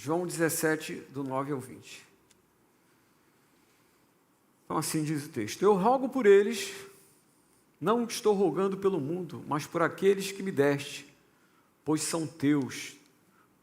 João 17, do 9 ao 20. Então assim diz o texto: eu rogo por eles, não estou rogando pelo mundo, mas por aqueles que me deste, pois são teus.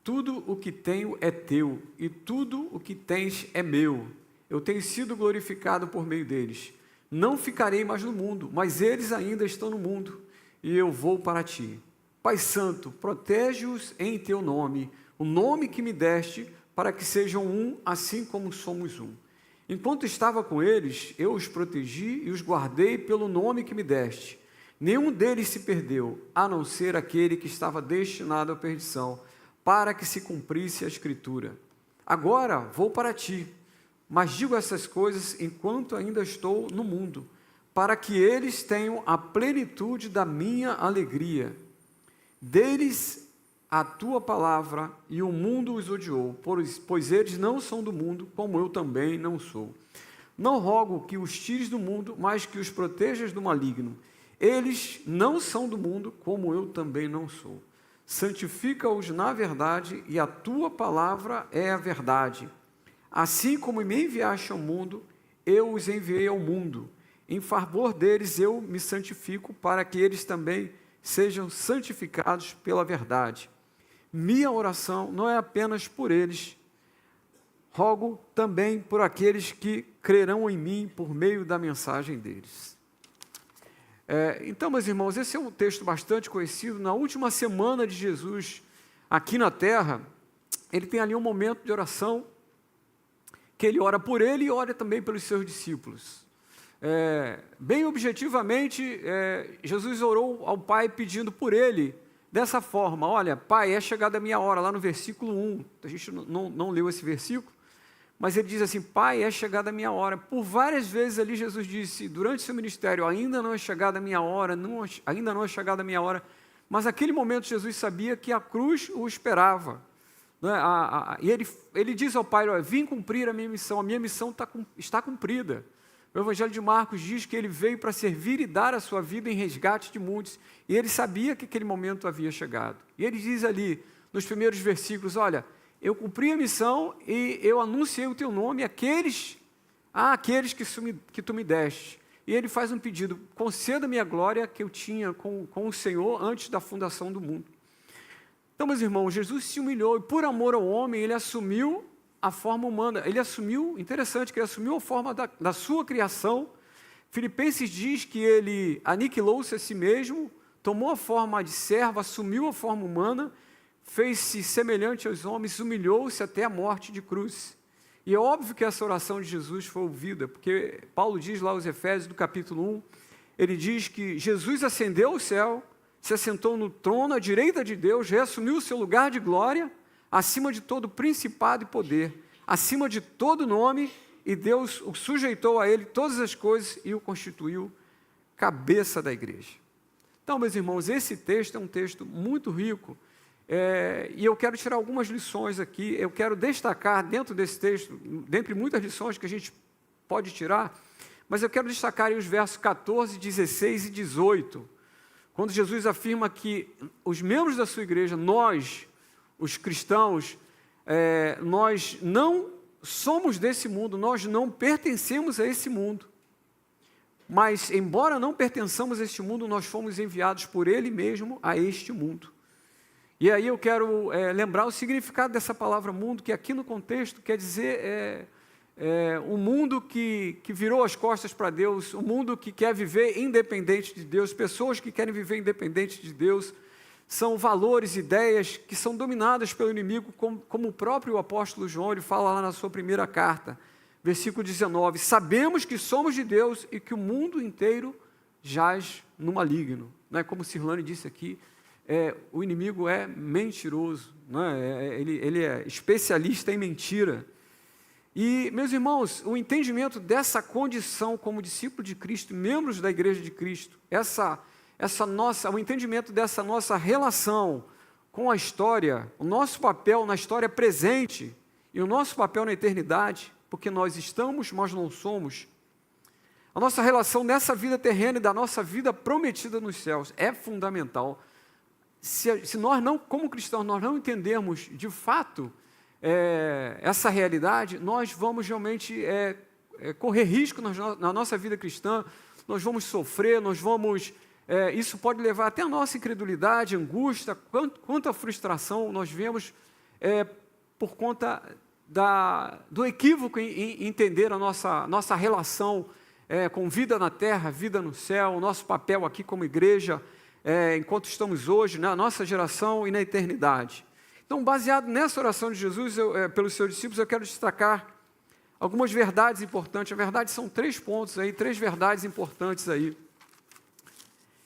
Tudo o que tenho é teu, e tudo o que tens é meu. Eu tenho sido glorificado por meio deles. Não ficarei mais no mundo, mas eles ainda estão no mundo, e eu vou para ti. Pai Santo, protege-os em teu nome, o nome que me deste, para que sejam um, assim como somos um. Enquanto estava com eles, eu os protegi e os guardei pelo nome que me deste. Nenhum deles se perdeu, a não ser aquele que estava destinado à perdição, para que se cumprisse a Escritura. Agora vou para ti, mas digo essas coisas enquanto ainda estou no mundo, para que eles tenham a plenitude da minha alegria. Deles a tua palavra, e o mundo os odiou, pois eles não são do mundo, como eu também não sou. Não rogo que os tires do mundo, mas que os protejas do maligno. Eles não são do mundo, como eu também não sou. Santifica-os na verdade, e a tua palavra é a verdade. Assim como me enviaste ao mundo, eu os enviei ao mundo. Em favor deles eu me santifico, para que eles também sejam santificados pela verdade. Minha oração não é apenas por eles, rogo também por aqueles que crerão em mim por meio da mensagem deles. Então, meus irmãos, esse é um texto bastante conhecido. Na última semana de Jesus aqui na terra, ele tem ali um momento de oração, que ele ora por ele e ora também pelos seus discípulos. Bem objetivamente, Jesus orou ao Pai pedindo por ele, dessa forma: olha, Pai, é chegada a minha hora, lá no versículo 1, a gente não leu esse versículo, mas ele diz assim: Pai, é chegada a minha hora. Por várias vezes ali Jesus disse, durante seu ministério: ainda não é chegada a minha hora, ainda não é chegada a minha hora, mas naquele momento Jesus sabia que a cruz o esperava, né? E ele diz ao Pai: olha, vim cumprir a minha missão está cumprida. O Evangelho de Marcos diz que ele veio para servir e dar a sua vida em resgate de muitos, e ele sabia que aquele momento havia chegado. E ele diz ali, nos primeiros versículos: olha, eu cumpri a missão e eu anunciei o teu nome àqueles que tu me deste. E ele faz um pedido: conceda-me a glória que eu tinha com o Senhor antes da fundação do mundo. Então, meus irmãos, Jesus se humilhou e por amor ao homem, ele assumiu a forma humana. Interessante que ele assumiu a forma da sua criação. Filipenses diz que ele aniquilou-se a si mesmo, tomou a forma de servo, assumiu a forma humana, fez-se semelhante aos homens, humilhou-se até a morte de cruz. E é óbvio que essa oração de Jesus foi ouvida, porque Paulo diz lá aos Efésios, do capítulo 1, ele diz que Jesus ascendeu ao céu, se assentou no trono à direita de Deus, reassumiu o seu lugar de glória, acima de todo principado e poder, acima de todo nome, e Deus o sujeitou a ele todas as coisas e o constituiu cabeça da igreja. Então, meus irmãos, esse texto é um texto muito rico, e eu quero tirar algumas lições aqui. Eu quero destacar dentro desse texto, dentre muitas lições que a gente pode tirar, mas eu quero destacar aí os versos 14, 16 e 18, quando Jesus afirma que os membros da sua igreja, nós, os cristãos, nós não somos desse mundo, nós não pertencemos a esse mundo, mas embora não pertençamos a este mundo, nós fomos enviados por Ele mesmo a este mundo. E aí eu quero lembrar o significado dessa palavra mundo, que aqui no contexto quer dizer um mundo que virou as costas para Deus, um mundo que quer viver independente de Deus, pessoas que querem viver independente de Deus. São valores, ideias que são dominadas pelo inimigo, como o próprio apóstolo João, ele fala lá na sua primeira carta, versículo 19: sabemos que somos de Deus e que o mundo inteiro jaz no maligno. Não é como Cirlane disse aqui, o inimigo é mentiroso, não é? Ele é especialista em mentira. E, meus irmãos, o entendimento dessa condição como discípulo de Cristo, membros da igreja de Cristo, o entendimento dessa nossa relação com a história, o nosso papel na história presente e o nosso papel na eternidade, porque nós estamos, mas não somos, a nossa relação nessa vida terrena e da nossa vida prometida nos céus é fundamental. Se nós não, como cristãos, nós não entendermos de fato essa realidade, nós vamos realmente correr risco na nossa vida cristã, nós vamos sofrer, isso pode levar até a nossa incredulidade, angústia, quanta frustração nós vemos por conta do equívoco em entender a nossa relação com vida na terra, vida no céu, o nosso papel aqui como igreja, enquanto estamos hoje, na nossa geração e na eternidade. Então, baseado nessa oração de Jesus, pelos seus discípulos, eu quero destacar algumas verdades importantes. A verdade são 3 pontos aí, 3 verdades importantes aí.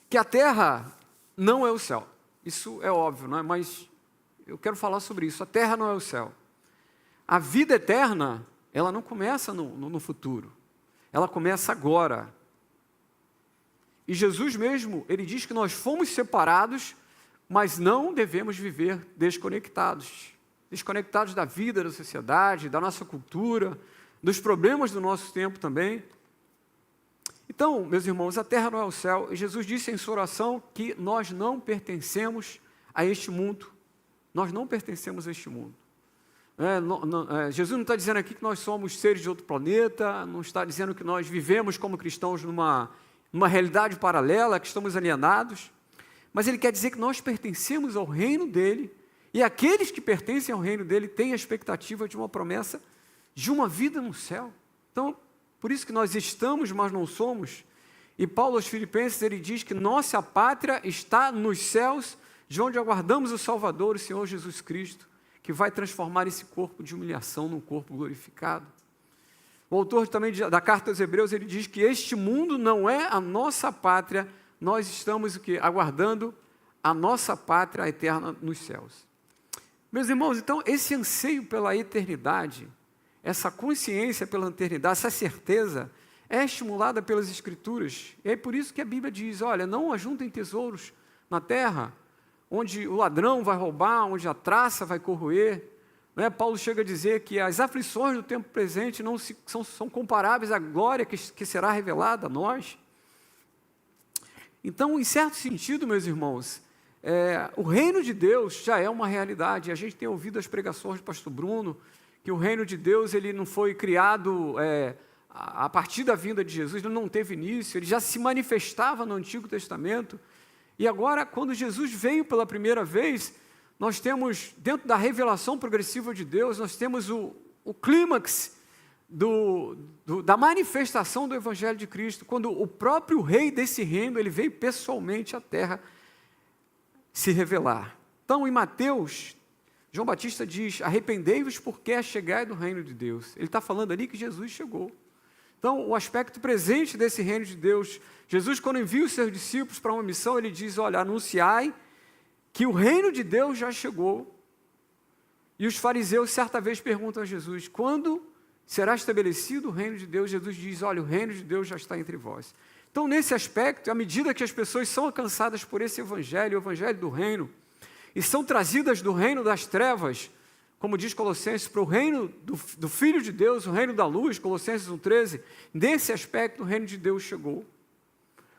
Que a terra não é o céu. Isso é óbvio, não é? Mas eu quero falar sobre isso. A terra não é o céu. A vida eterna, ela não começa no futuro. Ela começa agora. E Jesus mesmo, ele diz que nós fomos separados, mas não devemos viver desconectados. Desconectados da vida, da sociedade, da nossa cultura, dos problemas do nosso tempo também. Então, meus irmãos, a terra não é o céu. E Jesus disse em sua oração que nós não pertencemos a este mundo. Nós não pertencemos a este mundo. Jesus não está dizendo aqui que nós somos seres de outro planeta, não está dizendo que nós vivemos como cristãos numa realidade paralela, que estamos alienados, mas ele quer dizer que nós pertencemos ao reino dele, e aqueles que pertencem ao reino dele têm a expectativa de uma promessa de uma vida no céu. Então, por isso que nós estamos, mas não somos. E Paulo aos Filipenses, ele diz que nossa pátria está nos céus, de onde aguardamos o Salvador, o Senhor Jesus Cristo, que vai transformar esse corpo de humilhação num corpo glorificado. O autor também da carta aos Hebreus, ele diz que este mundo não é a nossa pátria, nós estamos aguardando a nossa pátria eterna nos céus. Meus irmãos, então, esse anseio pela eternidade, essa consciência pela eternidade, essa certeza, é estimulada pelas Escrituras. E é por isso que a Bíblia diz, olha, não ajuntem tesouros na terra, onde o ladrão vai roubar, onde a traça vai corroer. Paulo chega a dizer que as aflições do tempo presente não são comparáveis à glória que será revelada a nós. Então, em certo sentido, meus irmãos, o reino de Deus já é uma realidade. A gente tem ouvido as pregações do pastor Bruno, que o reino de Deus ele não foi criado a partir da vinda de Jesus, ele não teve início, ele já se manifestava no Antigo Testamento. E agora, quando Jesus veio pela primeira vez, nós temos, dentro da revelação progressiva de Deus, nós temos o clímax da manifestação do Evangelho de Cristo, quando o próprio rei desse reino, ele veio pessoalmente à terra se revelar. Então, em Mateus, João Batista diz, arrependei-vos porque é chegado o reino de Deus. Ele está falando ali que Jesus chegou. Então, o aspecto presente desse reino de Deus, Jesus, quando envia os seus discípulos para uma missão, ele diz, olha, anunciai que o reino de Deus já chegou. E os fariseus, certa vez, perguntam a Jesus, quando será estabelecido o reino de Deus? Jesus diz, olha, o reino de Deus já está entre vós. Então, nesse aspecto, à medida que as pessoas são alcançadas por esse evangelho, o evangelho do reino, e são trazidas do reino das trevas, como diz Colossenses, para o reino do Filho de Deus, o reino da luz, Colossenses 1,13, nesse aspecto o reino de Deus chegou.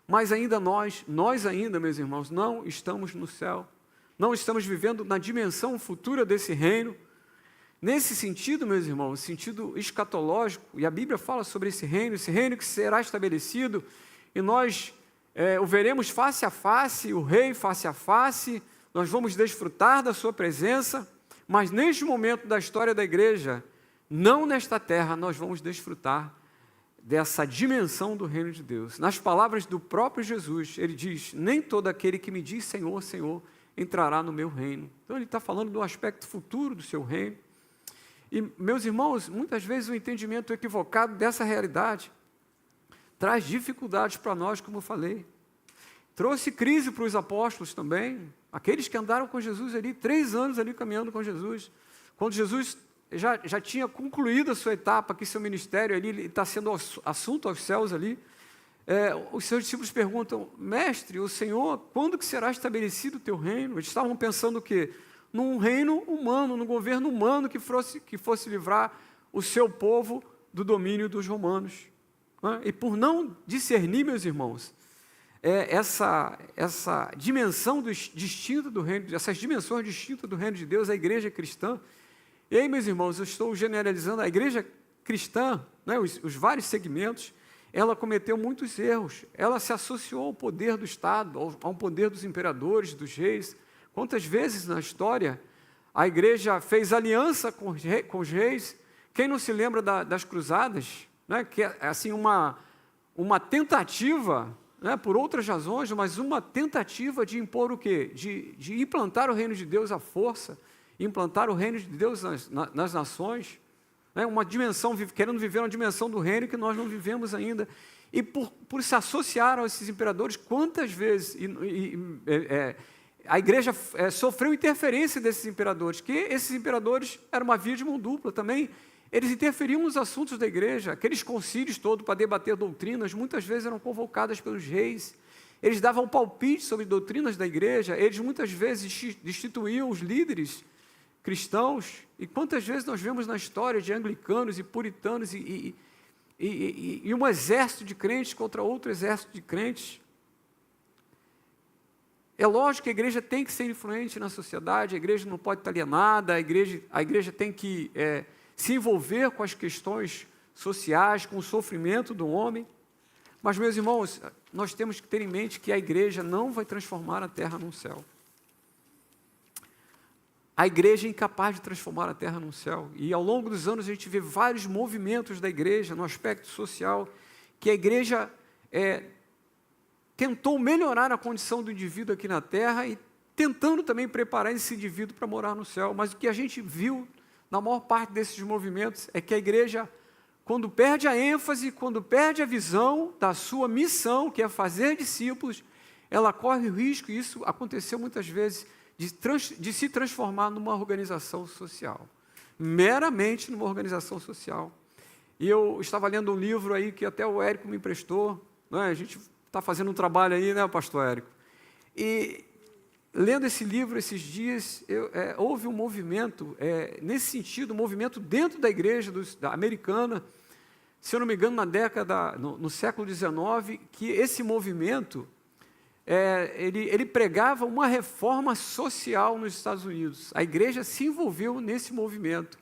Mas ainda nós ainda, meus irmãos, não estamos no céu, não estamos vivendo na dimensão futura desse reino. Nesse sentido, meus irmãos, sentido escatológico, e a Bíblia fala sobre esse reino que será estabelecido, e nós o veremos face a face, o rei face a face, nós vamos desfrutar da sua presença, mas neste momento da história da igreja, não nesta terra, nós vamos desfrutar dessa dimensão do reino de Deus. Nas palavras do próprio Jesus, ele diz, nem todo aquele que me diz Senhor, Senhor, entrará no meu reino. Então ele está falando do aspecto futuro do seu reino. E, meus irmãos, muitas vezes o entendimento equivocado dessa realidade traz dificuldades para nós, como eu falei. Trouxe crise para os apóstolos também, aqueles que andaram com Jesus ali, 3 anos ali caminhando com Jesus. Quando Jesus já tinha concluído a sua etapa, que seu ministério ali está sendo assunto aos céus ali, os seus discípulos perguntam, mestre, o Senhor, quando que será estabelecido o teu reino? Eles estavam pensando o quê? Num reino humano, num governo humano que fosse livrar o seu povo do domínio dos romanos. E por não discernir, meus irmãos, essa dimensão distinta do reino, essas dimensões distintas do reino de Deus, a igreja cristã, E aí, meus irmãos, eu estou generalizando, a igreja cristã, né, os vários segmentos, ela cometeu muitos erros. Ela se associou ao poder do Estado, ao poder dos imperadores, dos reis. Quantas vezes na história a igreja fez aliança com os reis? Quem não se lembra das cruzadas? Né, que é assim uma tentativa, né, por outras razões, mas uma tentativa de impor o quê? De implantar o reino de Deus à força, implantar o reino de Deus nas nações, né, uma dimensão, querendo viver uma dimensão do reino que nós não vivemos ainda. E por se associar a esses imperadores, quantas vezes a igreja sofreu interferência desses imperadores, que esses imperadores eram uma via de mão dupla também. Eles interferiam nos assuntos da igreja, aqueles concílios todos para debater doutrinas, muitas vezes eram convocadas pelos reis. Eles davam palpite sobre doutrinas da igreja, eles muitas vezes destituíam os líderes cristãos. E quantas vezes nós vemos na história de anglicanos e puritanos e um exército de crentes contra outro exército de crentes. É lógico que a igreja tem que ser influente na sociedade, a igreja não pode estar alienada, a igreja tem que se envolver com as questões sociais, com o sofrimento do homem. Mas, meus irmãos, nós temos que ter em mente que a igreja não vai transformar a terra num céu. A igreja é incapaz de transformar a terra num céu. E ao longo dos anos a gente vê vários movimentos da igreja, no aspecto social, que a igreja tentou melhorar a condição do indivíduo aqui na terra e tentando também preparar esse indivíduo para morar no céu. Mas o que a gente viu na maior parte desses movimentos é que a igreja, quando perde a ênfase, quando perde a visão da sua missão, que é fazer discípulos, ela corre o risco, e isso aconteceu muitas vezes, de se transformar numa organização social, meramente numa organização social. E eu estava lendo um livro aí que até o Érico me emprestou, né? A gente está fazendo um trabalho aí, né, pastor Érico? E lendo esse livro esses dias, houve um movimento, nesse sentido, um movimento dentro da igreja americana, se eu não me engano, no século XIX, que esse movimento, ele pregava uma reforma social nos Estados Unidos. A igreja se envolveu nesse movimento.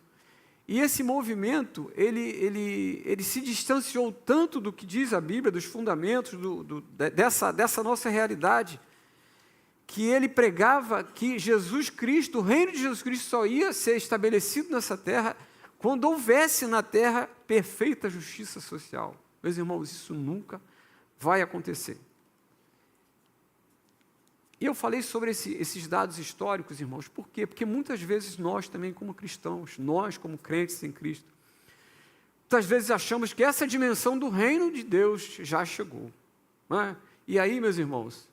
E esse movimento, ele se distanciou tanto do que diz a Bíblia, dos fundamentos dessa nossa realidade, que ele pregava que Jesus Cristo, o reino de Jesus Cristo só ia ser estabelecido nessa terra quando houvesse na terra perfeita justiça social. Meus irmãos, isso nunca vai acontecer. E eu falei sobre esses dados históricos, irmãos, por quê? Porque muitas vezes nós também como cristãos, nós como crentes em Cristo, muitas vezes achamos que essa dimensão do reino de Deus já chegou, não é? E aí, meus irmãos,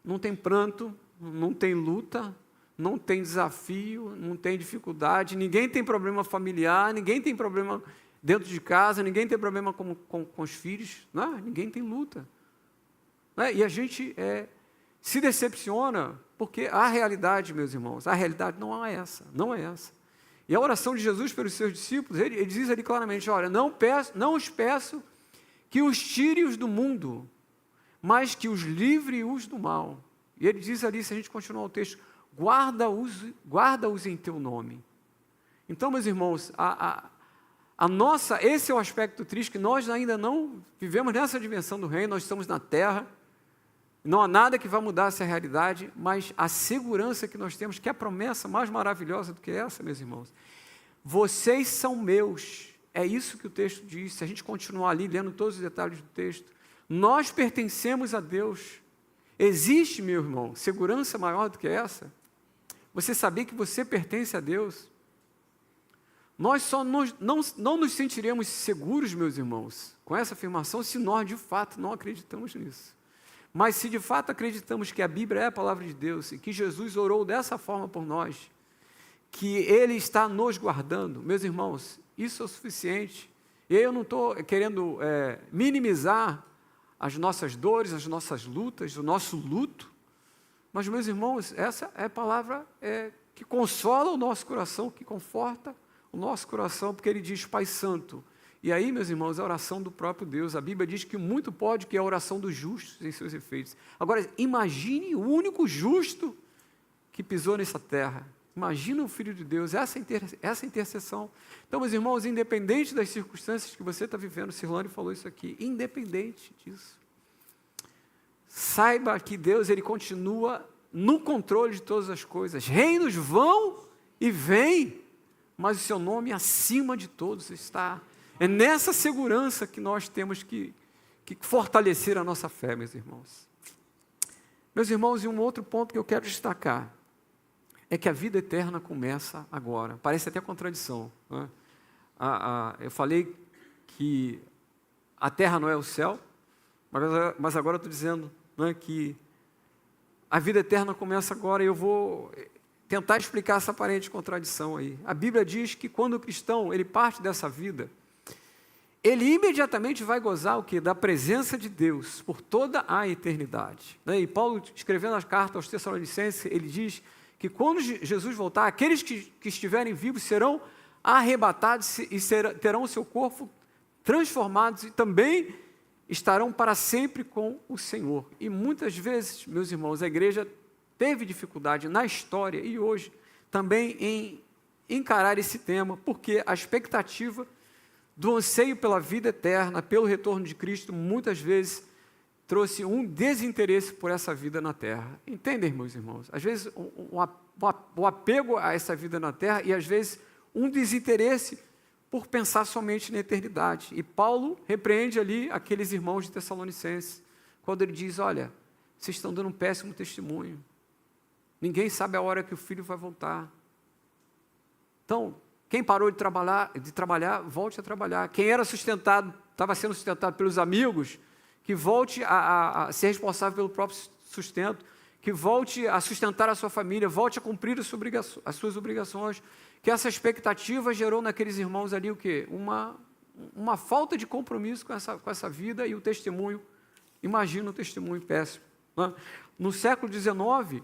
não tem pranto, não tem luta, não tem desafio, não tem dificuldade, ninguém tem problema familiar, ninguém tem problema dentro de casa, ninguém tem problema com os filhos, não é? Ninguém tem luta. Não é? E a gente se decepciona, porque a realidade, meus irmãos, a realidade não é essa, não é essa. E a oração de Jesus pelos seus discípulos, ele diz ali claramente, olha, não os peço que os tire-os do mundo, mas que os livre-os do mal. E ele diz ali, se a gente continuar o texto, guarda-os em teu nome. Então, meus irmãos, esse é o aspecto triste, que nós ainda não vivemos nessa dimensão do reino, nós estamos na terra, não há nada que vá mudar essa realidade, mas a segurança que nós temos, que é a promessa mais maravilhosa do que essa, meus irmãos. Vocês são meus, é isso que o texto diz, se a gente continuar ali, lendo todos os detalhes do texto, nós pertencemos a Deus. Existe, meu irmão, segurança maior do que essa? Você saber que você pertence a Deus? Nós só não nos sentiremos seguros, meus irmãos, com essa afirmação, se nós de fato não acreditamos nisso. Mas se de fato acreditamos que a Bíblia é a palavra de Deus e que Jesus orou dessa forma por nós, que Ele está nos guardando, meus irmãos, isso é o suficiente. E eu não estou querendo minimizar as nossas dores, as nossas lutas, o nosso luto, mas, meus irmãos, essa é a palavra que consola o nosso coração, que conforta o nosso coração, porque Ele diz, Pai Santo. E aí, meus irmãos, a oração do próprio Deus. A Bíblia diz que muito pode, que é a oração dos justos em seus efeitos. Agora, imagine o único justo que pisou nessa terra. Imagina o Filho de Deus, essa intercessão. Então, meus irmãos, independente das circunstâncias que você está vivendo, Cirlane falou isso aqui, independente disso, saiba que Deus, Ele continua no controle de todas as coisas. Reinos vão e vêm, mas o seu nome acima de todos está. É nessa segurança que nós temos que fortalecer a nossa fé, meus irmãos. Meus irmãos, e um outro ponto que eu quero destacar, é que a vida eterna começa agora. Parece até contradição, né? Eu falei que a terra não é o céu, mas agora eu estou dizendo, né, que a vida eterna começa agora, e eu vou tentar explicar essa aparente contradição aí. A Bíblia diz que quando o cristão ele parte dessa vida, ele imediatamente vai gozar o quê? Da presença de Deus por toda a eternidade, né? E Paulo, escrevendo a carta aos Tessalonicenses, ele diz que quando Jesus voltar, aqueles que estiverem vivos serão arrebatados e terão o seu corpo transformados e também estarão para sempre com o Senhor. E muitas vezes, meus irmãos, a igreja teve dificuldade na história e hoje também em encarar esse tema, porque a expectativa do anseio pela vida eterna, pelo retorno de Cristo, muitas vezes trouxe um desinteresse por essa vida na terra. Entendem, meus irmãos? Às vezes o apego a essa vida na terra e às vezes um desinteresse por pensar somente na eternidade. E Paulo repreende ali aqueles irmãos de Tessalonicenses, quando ele diz, olha, vocês estão dando um péssimo testemunho. Ninguém sabe a hora que o filho vai voltar. Então, quem parou de trabalhar, volte a trabalhar. Quem era sustentado, estava sendo sustentado pelos amigos, que volte a ser responsável pelo próprio sustento, que volte a sustentar a sua família, volte a cumprir as suas obrigações, que essa expectativa gerou naqueles irmãos ali o quê? Uma falta de compromisso com essa vida e o testemunho, imagina o testemunho péssimo, né? No século XIX,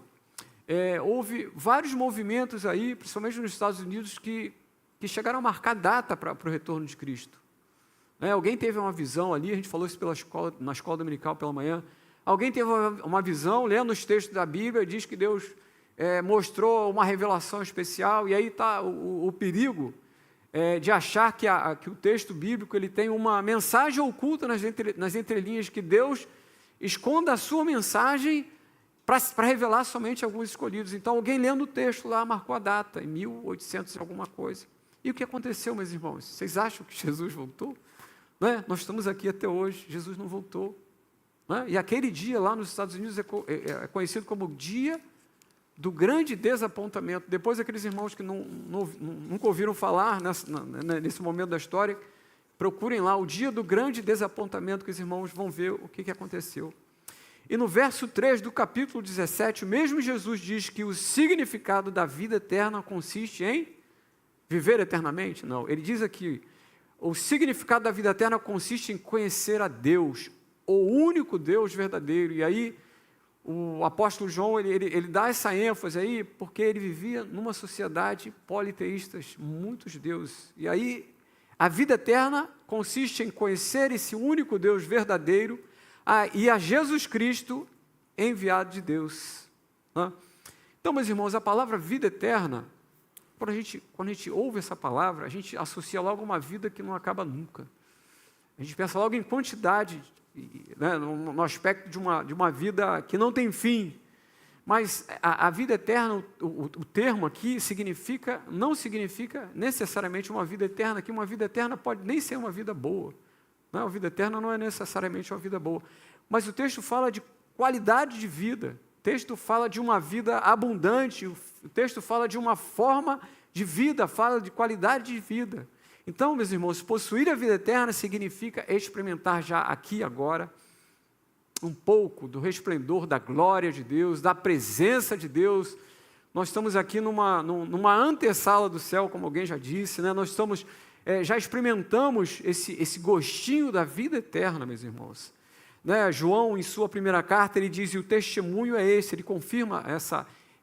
houve vários movimentos aí, principalmente nos Estados Unidos, que chegaram a marcar data para o retorno de Cristo. Alguém teve uma visão ali, a gente falou isso na escola dominical pela manhã, alguém teve uma visão, lendo os textos da Bíblia, diz que Deus mostrou uma revelação especial, e aí está o perigo de achar que o texto bíblico ele tem uma mensagem oculta nas entrelinhas, que Deus esconda a sua mensagem para revelar somente alguns escolhidos. Então, alguém lendo o texto lá marcou a data, em 1800 e alguma coisa. E o que aconteceu, meus irmãos? Vocês acham que Jesus voltou? Nós estamos aqui até hoje, Jesus não voltou. E aquele dia lá nos Estados Unidos é conhecido como o dia do grande desapontamento. Depois, aqueles irmãos que nunca ouviram falar nesse momento da história, procurem lá o dia do grande desapontamento, que os irmãos vão ver o que aconteceu. E no verso 3 do capítulo 17, o mesmo Jesus diz que o significado da vida eterna consiste em viver eternamente? Não, ele diz aqui, o significado da vida eterna consiste em conhecer a Deus, o único Deus verdadeiro. E aí, o apóstolo João, ele dá essa ênfase aí, porque ele vivia numa sociedade politeísta, muitos deuses. E aí, a vida eterna consiste em conhecer esse único Deus verdadeiro e a Jesus Cristo, enviado de Deus. Então, meus irmãos, a palavra vida eterna, quando a gente ouve essa palavra, a gente associa logo uma vida que não acaba nunca. A gente pensa logo em quantidade, né, no aspecto de uma vida que não tem fim. Mas a vida eterna, o termo aqui não significa necessariamente uma vida eterna, que uma vida eterna pode nem ser uma vida boa. Não, a vida eterna não é necessariamente uma vida boa. Mas o texto fala de qualidade de vida. O texto fala de uma vida abundante, o texto fala de uma forma de vida, fala de qualidade de vida. Então, meus irmãos, possuir a vida eterna significa experimentar já aqui agora um pouco do resplendor da glória de Deus, da presença de Deus. Nós estamos aqui numa antessala do céu, como alguém já disse, né? Nós estamos, já experimentamos esse gostinho da vida eterna, meus irmãos. João, em sua primeira carta, ele diz, e o testemunho é esse, ele confirma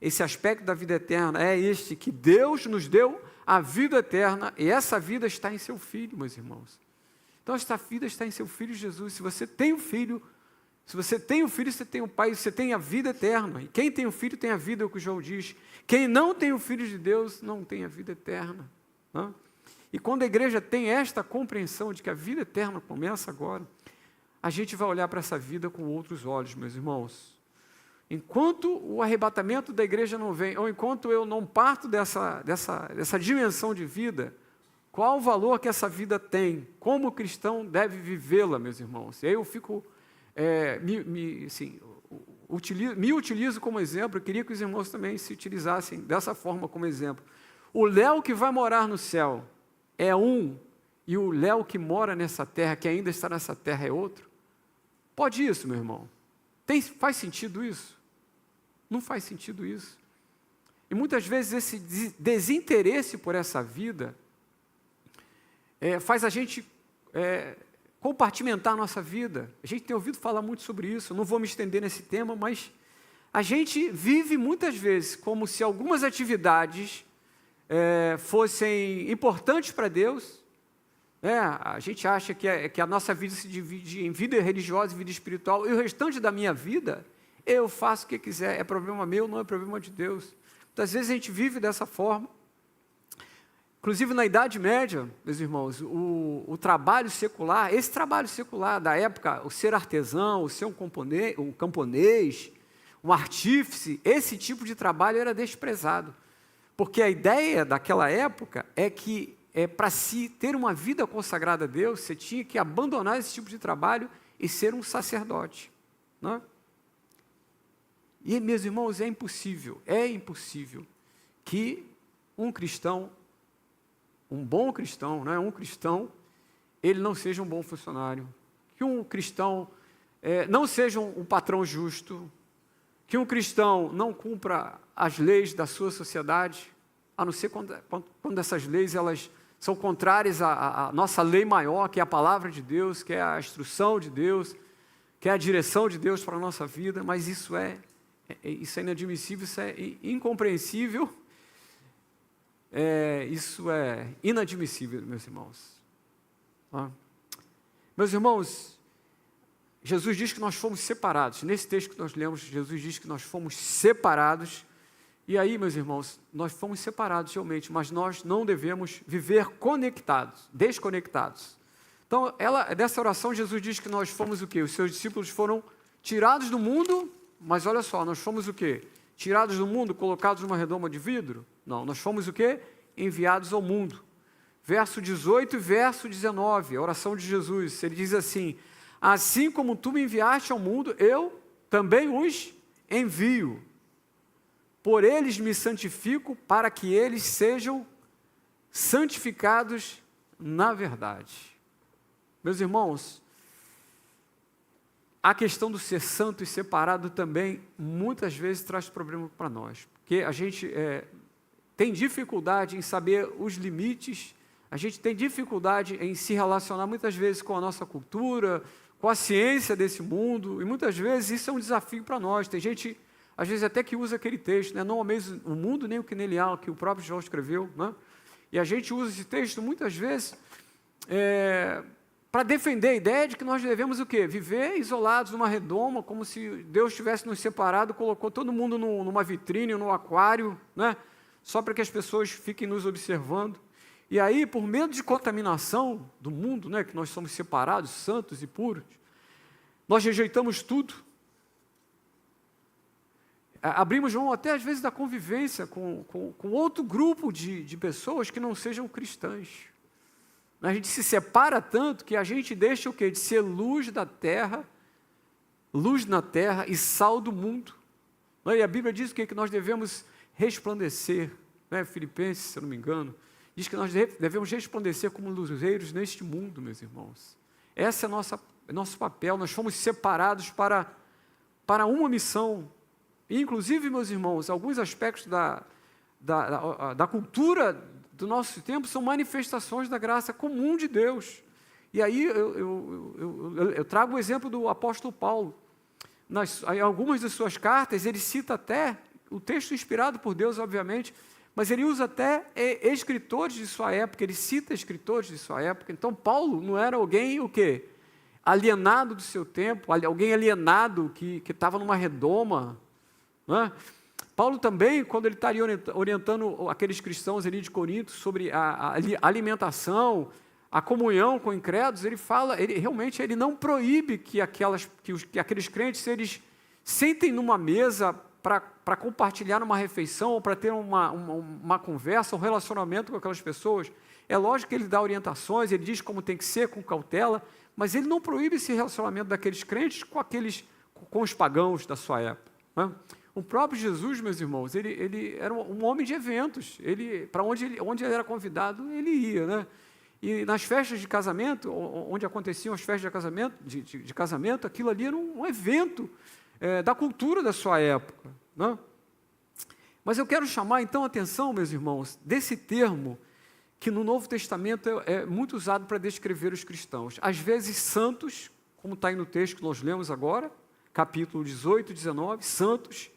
esse aspecto da vida eterna, é este, que Deus nos deu a vida eterna, e essa vida está em seu Filho, meus irmãos. Então, esta vida está em seu Filho Jesus. Se você tem um Filho, Se você tem o Filho, você tem o Pai, você tem a vida eterna. E quem tem o Filho tem a vida, é o que João diz. Quem não tem o Filho de Deus não tem a vida eterna. Né? E quando a igreja tem esta compreensão de que a vida eterna começa agora, a gente vai olhar para essa vida com outros olhos, meus irmãos. Enquanto o arrebatamento da igreja não vem, ou enquanto eu não parto dessa dimensão de vida, qual o valor que essa vida tem? Como o cristão deve vivê-la, meus irmãos? E aí eu fico, me utilizo como exemplo, eu queria que os irmãos também se utilizassem dessa forma como exemplo. O Léo que vai morar no céu é um, e o Léo que mora nessa terra, que ainda está nessa terra, é outro? Pode isso, meu irmão? Faz sentido isso? Não faz sentido isso. E muitas vezes esse desinteresse por essa vida faz a gente compartimentar a nossa vida. A gente tem ouvido falar muito sobre isso, não vou me estender nesse tema, mas a gente vive muitas vezes como se algumas atividades fossem importantes para Deus. A gente acha que a nossa vida se divide em vida religiosa e vida espiritual, e o restante da minha vida, eu faço o que quiser, é problema meu, não é problema de Deus. Muitas vezes a gente vive dessa forma. Inclusive na Idade Média, meus irmãos, o trabalho secular, esse trabalho secular da época, o ser artesão, o ser um camponês, um artífice, esse tipo de trabalho era desprezado. Porque a ideia daquela época é que para se ter uma vida consagrada a Deus, você tinha que abandonar esse tipo de trabalho e ser um sacerdote. Não é? E, meus irmãos, é impossível que um cristão, um bom cristão, ele não seja um bom funcionário, que um cristão não seja um patrão justo, que um cristão não cumpra as leis da sua sociedade, a não ser quando essas leis elas são contrárias à nossa lei maior, que é a palavra de Deus, que é a instrução de Deus, que é a direção de Deus para a nossa vida, mas isso é inadmissível, isso é incompreensível, isso é inadmissível, meus irmãos. Meus irmãos, Jesus diz que nós fomos separados. Nesse texto que nós lemos, Jesus diz que nós fomos separados. E aí, meus irmãos, nós fomos separados realmente, mas nós não devemos viver desconectados. Então, dessa oração, Jesus diz que nós fomos o quê? Os seus discípulos foram tirados do mundo, mas olha só, nós fomos o quê? Tirados do mundo, colocados numa redoma de vidro? Não, nós fomos o quê? Enviados ao mundo. Verso 18 e verso 19, a oração de Jesus, ele diz assim: assim como tu me enviaste ao mundo, eu também os envio. Por eles me santifico, para que eles sejam santificados na verdade. Meus irmãos, a questão do ser santo e separado também, muitas vezes, traz problema para nós. Porque a gente tem dificuldade em saber os limites, a gente tem dificuldade em se relacionar, muitas vezes, com a nossa cultura, com a ciência desse mundo, e muitas vezes isso é um desafio para nós. Tem gente, às vezes, até que usa aquele texto, não ameis o mundo nem o que nele há, que o próprio João escreveu, né? E a gente usa esse texto, muitas vezes, para defender a ideia de que nós devemos o quê? Viver isolados numa redoma, como se Deus tivesse nos separado, colocou todo mundo numa vitrine, num aquário, né? Só para que as pessoas fiquem nos observando. E aí, por medo de contaminação do mundo, né, que nós somos separados, santos e puros, nós rejeitamos tudo. Abrimos mão até às vezes da convivência com outro grupo de pessoas que não sejam cristãs. A gente se separa tanto que a gente deixa o quê? De ser luz da terra, luz na terra e sal do mundo. E a Bíblia diz o quê? Que nós devemos resplandecer, né? Filipenses, se eu não me engano, diz que nós devemos resplandecer como luzeiros neste mundo, meus irmãos. Esse é nosso papel, nós fomos separados para uma missão. E, inclusive, meus irmãos, alguns aspectos da cultura do nosso tempo são manifestações da graça comum de Deus. E aí eu trago o exemplo do apóstolo Paulo. Em algumas de suas cartas, ele cita até, o texto inspirado por Deus, obviamente, mas ele usa até escritores de sua época, ele cita escritores de sua época. Então, Paulo não era alguém, o quê? alienado do seu tempo, alguém alienado que estava numa redoma, não é? Paulo também, quando ele estaria orientando aqueles cristãos ali de Corinto sobre a alimentação, a comunhão com incrédulos, ele fala, ele não proíbe que aqueles crentes, eles sentem numa mesa para compartilhar uma refeição, ou para ter uma conversa, um relacionamento com aquelas pessoas. É lógico que ele dá orientações, ele diz como tem que ser, com cautela, mas ele não proíbe esse relacionamento daqueles crentes com os pagãos da sua época, né? O próprio Jesus, meus irmãos, ele era um homem de eventos, para onde ele era convidado, ele ia, né? E nas festas de casamento, onde aconteciam as festas de casamento, aquilo ali era um evento da cultura da sua época, né? Mas eu quero chamar então a atenção, meus irmãos, desse termo que no Novo Testamento é muito usado para descrever os cristãos. Às vezes santos, como está aí no texto que nós lemos agora, capítulo 18 e 19, santos,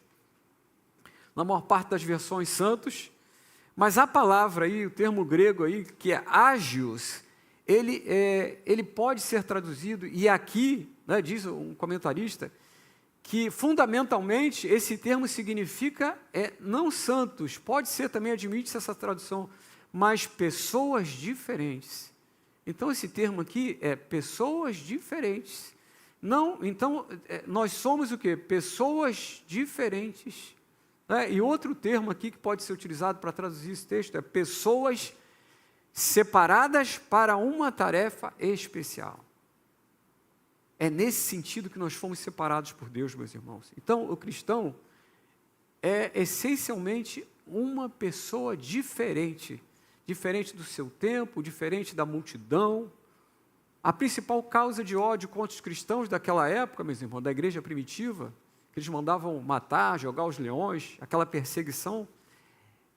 na maior parte das versões santos, mas a palavra aí, o termo grego aí, que é ágios, ele pode ser traduzido, e aqui, né, diz um comentarista, que fundamentalmente esse termo significa não santos, pode ser também, admite-se essa tradução, mas pessoas diferentes. Então esse termo aqui é pessoas diferentes. Não, então nós somos o quê? Pessoas diferentes. E outro termo aqui que pode ser utilizado para traduzir esse texto é pessoas separadas para uma tarefa especial. É nesse sentido que nós fomos separados por Deus, meus irmãos. Então, o cristão é essencialmente uma pessoa diferente do seu tempo, diferente da multidão. A principal causa de ódio contra os cristãos daquela época, meus irmãos, da igreja primitiva, que eles mandavam matar, jogar os leões, aquela perseguição,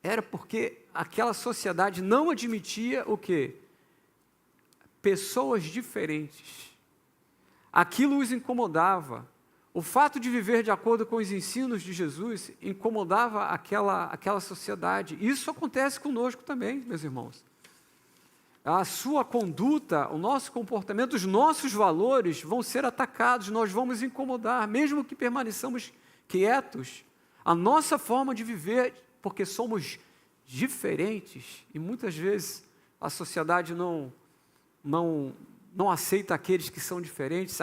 era porque aquela sociedade não admitia o quê? Pessoas diferentes. Aquilo os incomodava. O fato de viver de acordo com os ensinos de Jesus incomodava aquela sociedade. Isso acontece conosco também, meus irmãos. A sua conduta, o nosso comportamento, os nossos valores vão ser atacados, nós vamos incomodar, mesmo que permaneçamos quietos. A nossa forma de viver, porque somos diferentes, e muitas vezes a sociedade não aceita aqueles que são diferentes,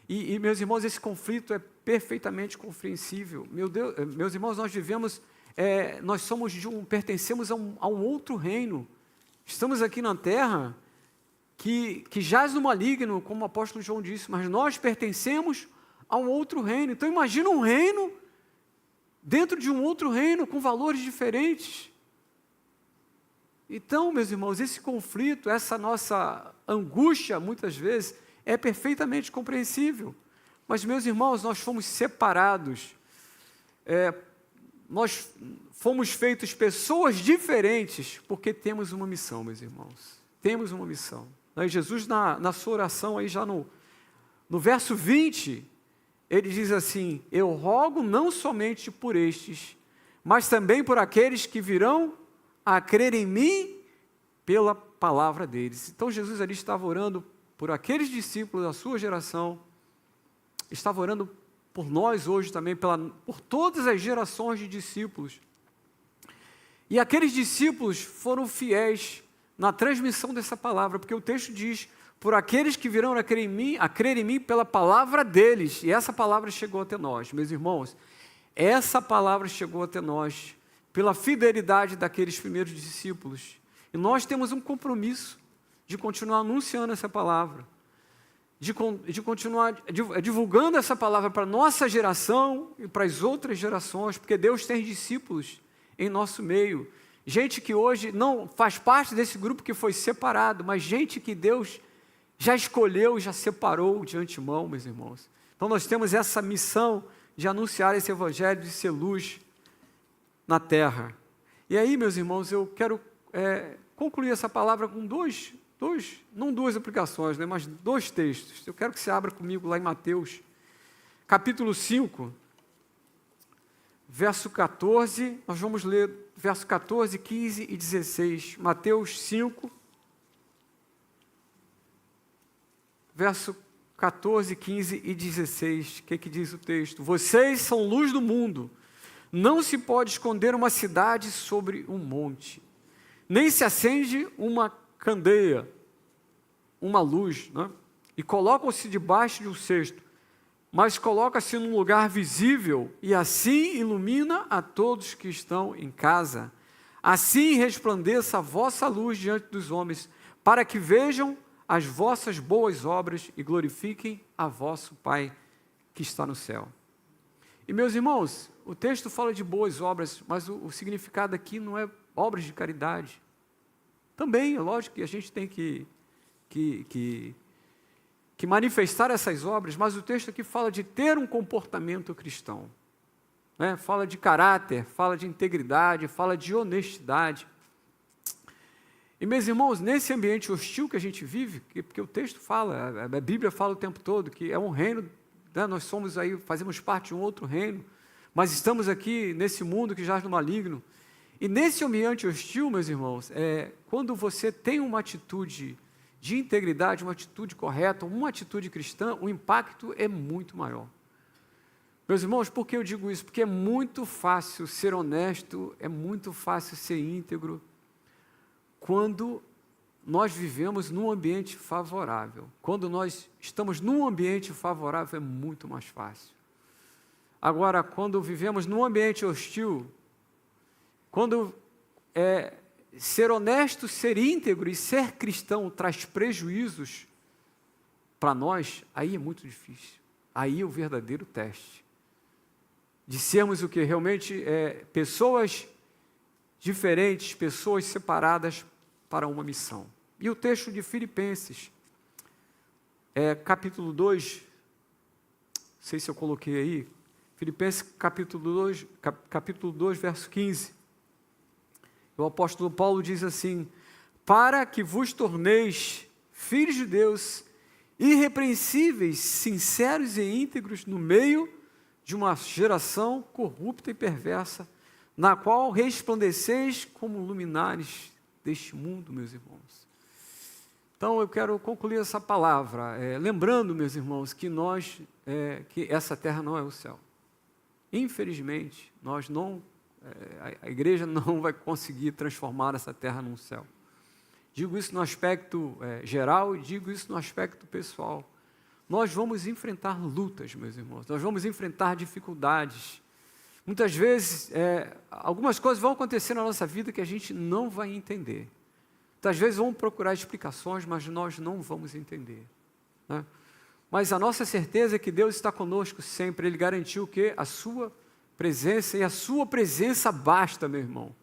e meus irmãos, esse conflito é perfeitamente compreensível. Meu Deus, meus irmãos, nós vivemos, nós pertencemos a um outro reino. Estamos aqui na terra que jaz no maligno, como o apóstolo João disse, mas nós pertencemos a um outro reino. Então imagina um reino dentro de um outro reino com valores diferentes. Então, meus irmãos, esse conflito, essa nossa angústia, muitas vezes, é perfeitamente compreensível. Mas, meus irmãos, nós fomos separados, nós fomos feitos pessoas diferentes, porque temos uma missão, meus irmãos. Temos uma missão. E Jesus, na sua oração, aí já no verso 20, ele diz assim: eu rogo não somente por estes, mas também por aqueles que virão a crer em mim pela palavra deles. Então Jesus ali estava orando por aqueles discípulos da sua geração, estava orando por nós hoje também, por todas as gerações de discípulos. E aqueles discípulos foram fiéis na transmissão dessa palavra, porque o texto diz, por aqueles que virão a crer em mim pela palavra deles, e essa palavra chegou até nós, meus irmãos, essa palavra chegou até nós, pela fidelidade daqueles primeiros discípulos, e nós temos um compromisso de continuar anunciando essa palavra, de continuar divulgando essa palavra para a nossa geração e para as outras gerações, porque Deus tem discípulos em nosso meio, gente que hoje não faz parte desse grupo que foi separado, mas gente que Deus já escolheu, já separou de antemão, meus irmãos. Então nós temos essa missão de anunciar esse evangelho, de ser luz na terra. E aí, meus irmãos, eu quero concluir essa palavra com não duas aplicações, né, mas 2 textos. Eu quero que você abra comigo lá em Mateus, capítulo 5, verso 14, nós vamos ler verso 14, 15 e 16. Mateus 5, verso 14, 15 e 16, o que diz o texto? Vocês são luz do mundo. Não se pode esconder uma cidade sobre um monte, nem se acende uma candeia, uma luz, né? E colocam-se debaixo de um cesto, mas coloca-se num lugar visível, e assim ilumina a todos que estão em casa. Assim resplandeça a vossa luz diante dos homens, para que vejam as vossas boas obras e glorifiquem a vosso Pai que está no céu. E meus irmãos, o texto fala de boas obras, mas o significado aqui não é obras de caridade. Também, é lógico que a gente tem que manifestar essas obras, mas o texto aqui fala de ter um comportamento cristão, né? Fala de caráter, fala de integridade, fala de honestidade. E meus irmãos, nesse ambiente hostil que a gente vive, porque o texto fala, a Bíblia fala o tempo todo que é um reino, né? Nós somos aí, fazemos parte de um outro reino, mas estamos aqui nesse mundo que jaz no maligno. E nesse ambiente hostil, meus irmãos, quando você tem uma atitude de integridade, uma atitude correta, uma atitude cristã, o impacto é muito maior. Meus irmãos, por que eu digo isso? Porque é muito fácil ser honesto, é muito fácil ser íntegro, quando nós vivemos num ambiente favorável. Quando nós estamos num ambiente favorável, é muito mais fácil. Agora, quando vivemos num ambiente hostil, quando ser honesto, ser íntegro e ser cristão traz prejuízos para nós, aí é muito difícil. Aí é o verdadeiro teste. De sermos o que? Realmente pessoas diferentes, pessoas separadas para uma missão. E o texto de Filipenses, capítulo 2, não sei se eu coloquei aí, Filipenses capítulo 2, verso 15. O apóstolo Paulo diz assim: para que vos torneis filhos de Deus, irrepreensíveis, sinceros e íntegros no meio de uma geração corrupta e perversa, na qual resplandeceis como luminares deste mundo, meus irmãos. Então, eu quero concluir essa palavra, lembrando, meus irmãos, que que essa terra não é o céu. Infelizmente, a igreja não vai conseguir transformar essa terra num céu. Digo isso no aspecto geral e digo isso no aspecto pessoal. Nós vamos enfrentar lutas, meus irmãos, nós vamos enfrentar dificuldades. Muitas vezes, algumas coisas vão acontecer na nossa vida que a gente não vai entender. Muitas vezes vamos procurar explicações, mas nós não vamos entender, né? Mas a nossa certeza é que Deus está conosco sempre. Ele garantiu que a sua presença, e a sua presença basta, meu irmão.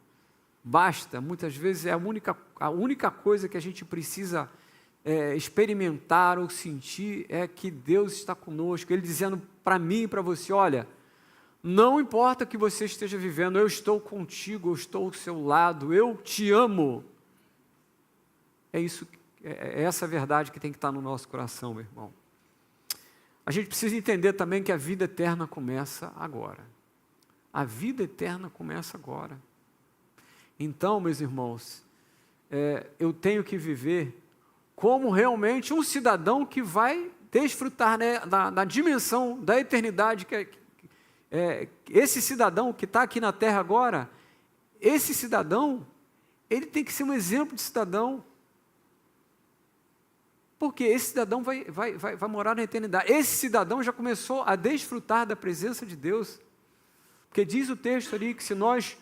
Basta. Muitas vezes é a única coisa que a gente precisa experimentar ou sentir é que Deus está conosco. Ele dizendo para mim e para você: olha, não importa o que você esteja vivendo, eu estou contigo, eu estou ao seu lado, eu te amo. É essa verdade que tem que estar no nosso coração, meu irmão. A gente precisa entender também que a vida eterna começa agora. A vida eterna começa agora. Então, meus irmãos, eu tenho que viver como realmente um cidadão que vai desfrutar, né, da dimensão da eternidade. Esse cidadão que está aqui na terra agora, esse cidadão, ele tem que ser um exemplo de cidadão. Porque esse cidadão vai morar na eternidade. Esse cidadão já começou a desfrutar da presença de Deus. Porque diz o texto ali que se nós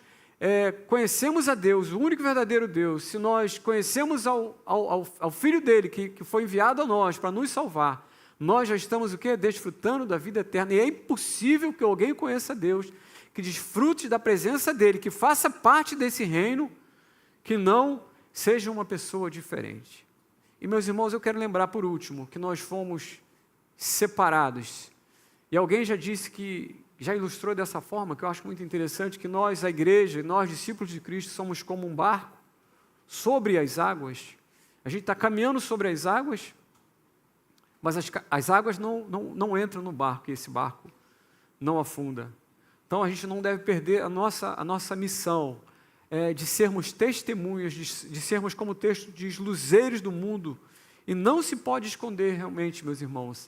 conhecemos a Deus, o único verdadeiro Deus, se nós conhecemos ao Filho dele, que foi enviado a nós para nos salvar, nós já estamos o quê? Desfrutando da vida eterna. E é impossível que alguém conheça Deus, que desfrute da presença dele, que faça parte desse reino, que não seja uma pessoa diferente. E, meus irmãos, eu quero lembrar, por último, que nós fomos separados. E alguém já disse já ilustrou dessa forma, que eu acho muito interessante, que nós, a igreja, nós, discípulos de Cristo, somos como um barco sobre as águas. A gente está caminhando sobre as águas, mas as águas não entram no barco, e esse barco não afunda. Então, a gente não deve perder a nossa missão, de sermos testemunhas, de sermos, como o texto diz, luzeiros do mundo. E não se pode esconder realmente, meus irmãos,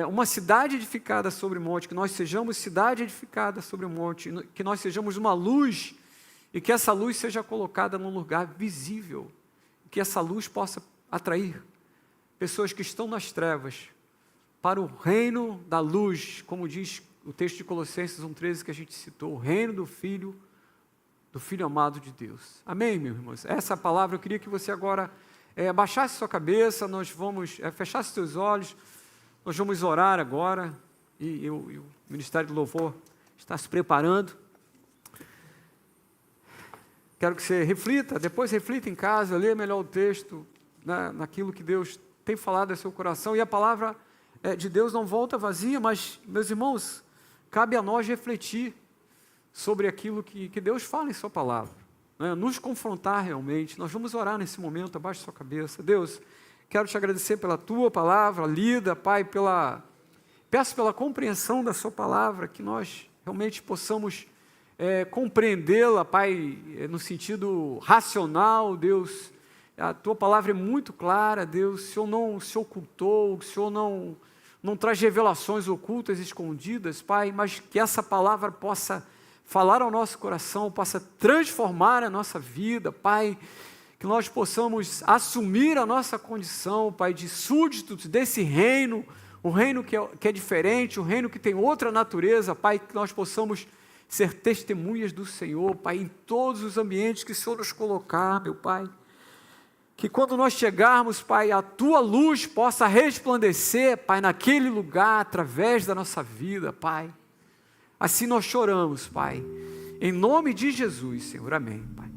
uma cidade edificada sobre o monte, que nós sejamos cidade edificada sobre o monte, que nós sejamos uma luz, e que essa luz seja colocada num lugar visível, que essa luz possa atrair pessoas que estão nas trevas, para o reino da luz, como diz o texto de Colossenses 1,13 que a gente citou, o reino do Filho amado de Deus. Amém, meus irmãos? Essa palavra, eu queria que você agora abaixasse sua cabeça, nós vamos, fechasse seus olhos, nós vamos orar agora, e o Ministério do Louvor está se preparando. Quero que você reflita, depois reflita em casa, leia melhor o texto, né, naquilo que Deus tem falado ao seu coração, e a palavra de Deus não volta vazia, mas, meus irmãos, cabe a nós refletir sobre aquilo que Deus fala em sua palavra, né, nos confrontar realmente. Nós vamos orar nesse momento, abaixe sua cabeça. Deus, quero te agradecer pela tua palavra lida, Pai, peço pela compreensão da sua palavra, que nós realmente possamos compreendê-la, Pai, no sentido racional. Deus, a tua palavra é muito clara, Deus, o Senhor não se ocultou, o Senhor não traz revelações ocultas, escondidas, Pai, mas que essa palavra possa falar ao nosso coração, possa transformar a nossa vida, Pai, que nós possamos assumir a nossa condição, Pai, de súditos desse reino, um reino que é diferente, um reino que tem outra natureza, Pai, que nós possamos ser testemunhas do Senhor, Pai, em todos os ambientes que o Senhor nos colocar, meu Pai. Que quando nós chegarmos, Pai, a Tua luz possa resplandecer, Pai, naquele lugar, através da nossa vida, Pai. Assim nós choramos, Pai. Em nome de Jesus, Senhor. Amém, Pai.